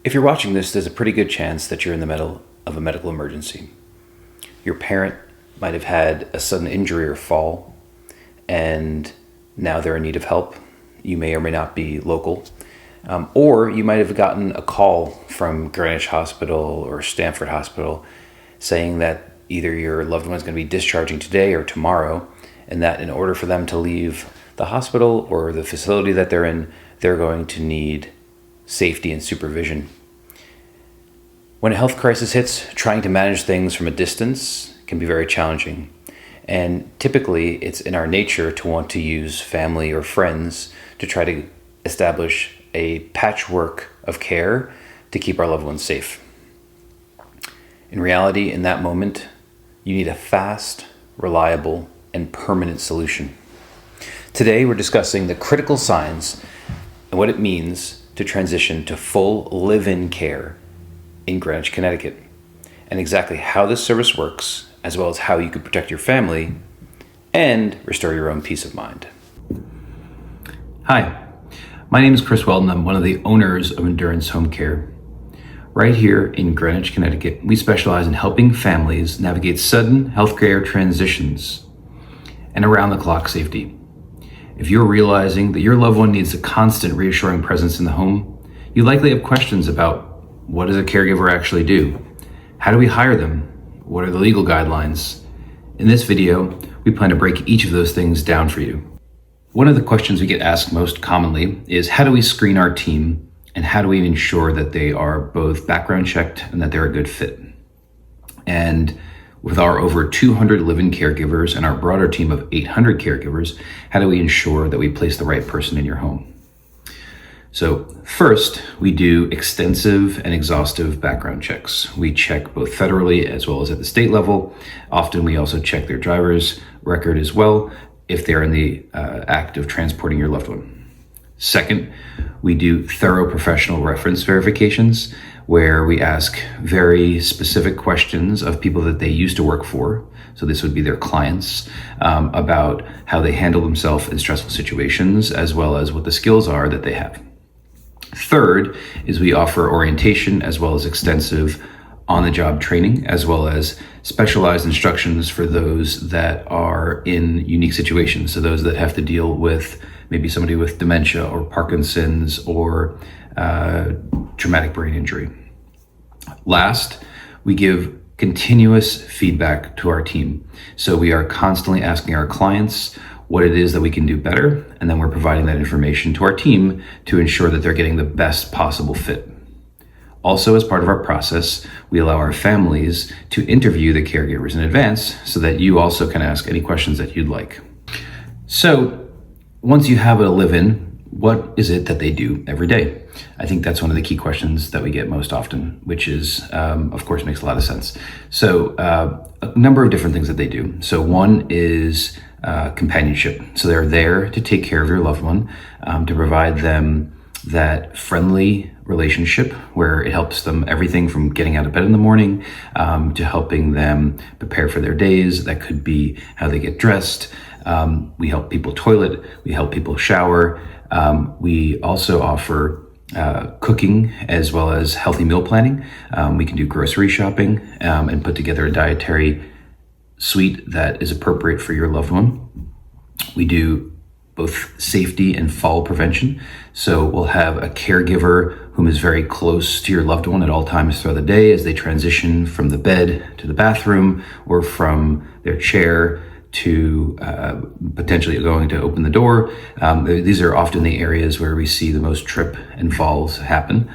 If you're watching this, there's a pretty good chance that you're in the middle of a medical emergency. Your parent might have had a sudden injury or fall, and now they're in need of help. You may or may not be local. Or you might have gotten a call from Greenwich Hospital or Stanford Hospital saying that either your loved one is going to be discharging today or tomorrow, and that in order for them to leave the hospital or the facility that they're in, they're going to need safety and supervision. When a health crisis hits, trying to manage things from a distance can be very challenging. And typically, it's in our nature to want to use family or friends to try to establish a patchwork of care to keep our loved ones safe. In reality, in that moment, you need a fast, reliable, and permanent solution. Today, we're discussing the critical signs and what it means to transition to full live-in care in Greenwich, Connecticut, and exactly how this service works, as well as how you could protect your family and restore your own peace of mind. Hi, my name is Chris Weldon. I'm one of the owners of Endurance Home Care. Right here in Greenwich, Connecticut, we specialize in helping families navigate sudden healthcare transitions and around-the-clock safety. If you're realizing that your loved one needs a constant reassuring presence in the home, you likely have questions about what does a caregiver actually do? How do we hire them? What are the legal guidelines? In this video, we plan to break each of those things down for you. One of the questions we get asked most commonly is how do we screen our team and how do we ensure that they are both background checked and that they're a good fit? And with our over 200 live-in caregivers and our broader team of 800 caregivers, how do we ensure that we place the right person in your home? So first, we do extensive and exhaustive background checks. We check both federally as well as at the state level. Often we also check their driver's record as well if they're in the act of transporting your loved one. Second, we do thorough professional reference verifications where we ask very specific questions of people that they used to work for. So this would be their clients, about how they handle themselves in stressful situations, as well as what the skills are that they have. Third is we offer orientation as well as extensive on-the-job training, as well as specialized instructions for those that are in unique situations. So those that have to deal with maybe somebody with dementia or Parkinson's or traumatic brain injury. Last, we give continuous feedback to our team. So we are constantly asking our clients what it is that we can do better, and then we're providing that information to our team to ensure that they're getting the best possible fit. Also, as part of our process, we allow our families to interview the caregivers in advance so that you also can ask any questions that you'd like. So once you have a live-in, what is it that they do every day? I think that's one of the key questions that we get most often, which is, of course, makes a lot of sense. So a number of different things that they do. So one is companionship. So they're there to take care of your loved one, to provide them that friendly relationship where it helps them everything from getting out of bed in the morning to helping them prepare for their days. That could be how they get dressed. We help people toilet. We help people shower. We also offer cooking as well as healthy meal planning. We can do grocery shopping and put together a dietary suite that is appropriate for your loved one. We do both safety and fall prevention. So we'll have a caregiver whom is very close to your loved one at all times throughout the day as they transition from the bed to the bathroom or from their chair to potentially going to open the door. These are often the areas where we see the most trip and falls happen.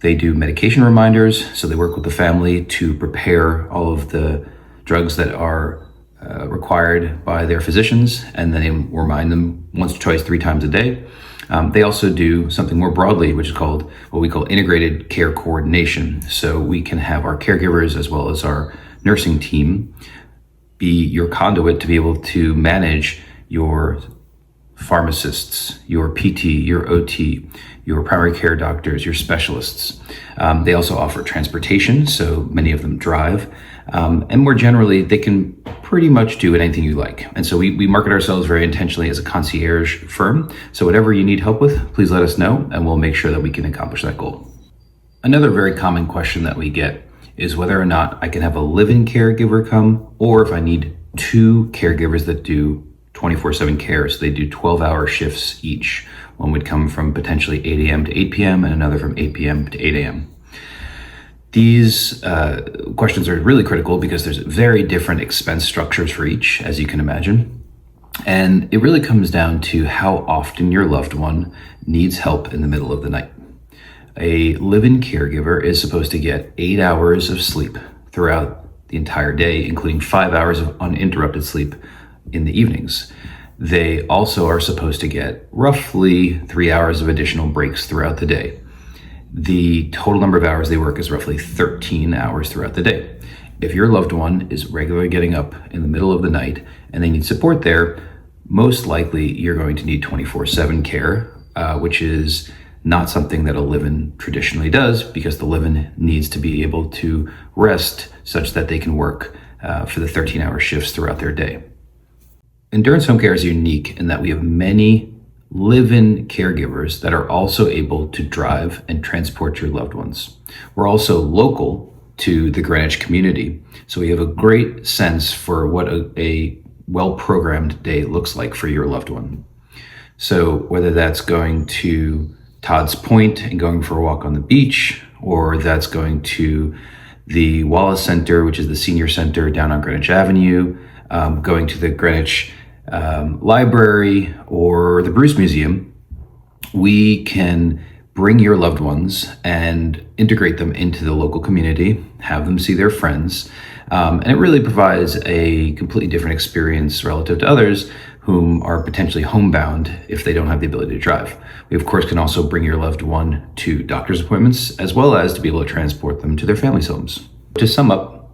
They do medication reminders, so they work with the family to prepare all of the drugs that are required by their physicians, and then they remind them once, twice, 3 times a day. They also do something more broadly, which is called what we call integrated care coordination. So we can have our caregivers as well as our nursing team be your conduit to be able to manage your pharmacists, your PT, your OT, your primary care doctors, your specialists. They also offer transportation, so many of them drive. And more generally, they can pretty much do anything you like. And so we market ourselves very intentionally as a concierge firm. So whatever you need help with, please let us know, and we'll make sure that we can accomplish that goal. Another very common question that we get is whether or not I can have a live-in caregiver come, or if I need two caregivers that do 24/7 care. So they do 12-hour shifts each. One would come from potentially 8 a.m. to 8 p.m. and another from 8 p.m. to 8 a.m. These questions are really critical because there's very different expense structures for each, as you can imagine. And it really comes down to how often your loved one needs help in the middle of the night. A live-in caregiver is supposed to get 8 hours of sleep throughout the entire day, including 5 hours of uninterrupted sleep in the evenings. They also are supposed to get roughly 3 hours of additional breaks throughout the day. The total number of hours they work is roughly 13 hours throughout the day. If your loved one is regularly getting up in the middle of the night and they need support there, most likely you're going to need 24/7 care, which is not something that a live-in traditionally does, because the live-in needs to be able to rest such that they can work for the 13-hour shifts throughout their day. Endurance home care is unique in that we have many live-in caregivers that are also able to drive and transport your loved ones. We're also local to the Greenwich community, so we have a great sense for what a well-programmed day looks like for your loved one. So whether that's going to Todd's Point and going for a walk on the beach, or that's going to the Wallace Center, which is the senior center down on Greenwich Avenue, going to the Greenwich Library or the Bruce Museum, we can bring your loved ones and integrate them into the local community, have them see their friends, and it really provides a completely different experience relative to others whom are potentially homebound if they don't have the ability to drive. We, of course, can also bring your loved one to doctor's appointments, as well as to be able to transport them to their families' homes. To sum up,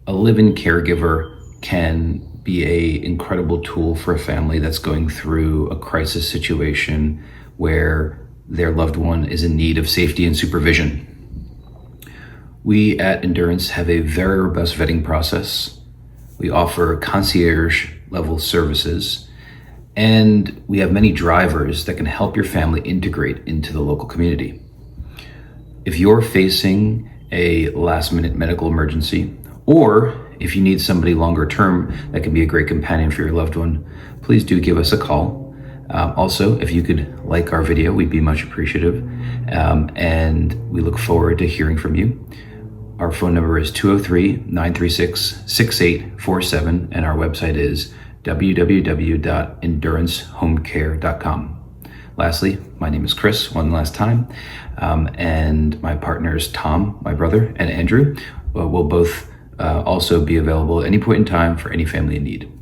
a live-in caregiver can be an incredible tool for a family that's going through a crisis situation where their loved one is in need of safety and supervision. We at Endurance have a very robust vetting process. We offer concierge level services, and we have many drivers that can help your family integrate into the local community. If you're facing a last-minute medical emergency, or if you need somebody longer term that can be a great companion for your loved one, please do give us a call. Also, if you could like our video, we'd be much appreciative, and we look forward to hearing from you. Our phone number is 203-936-6847, and our website is www.endurancehomecare.com. Lastly, my name is Chris, one last time, and my partners Tom, my brother, and Andrew will both also be available at any point in time for any family in need.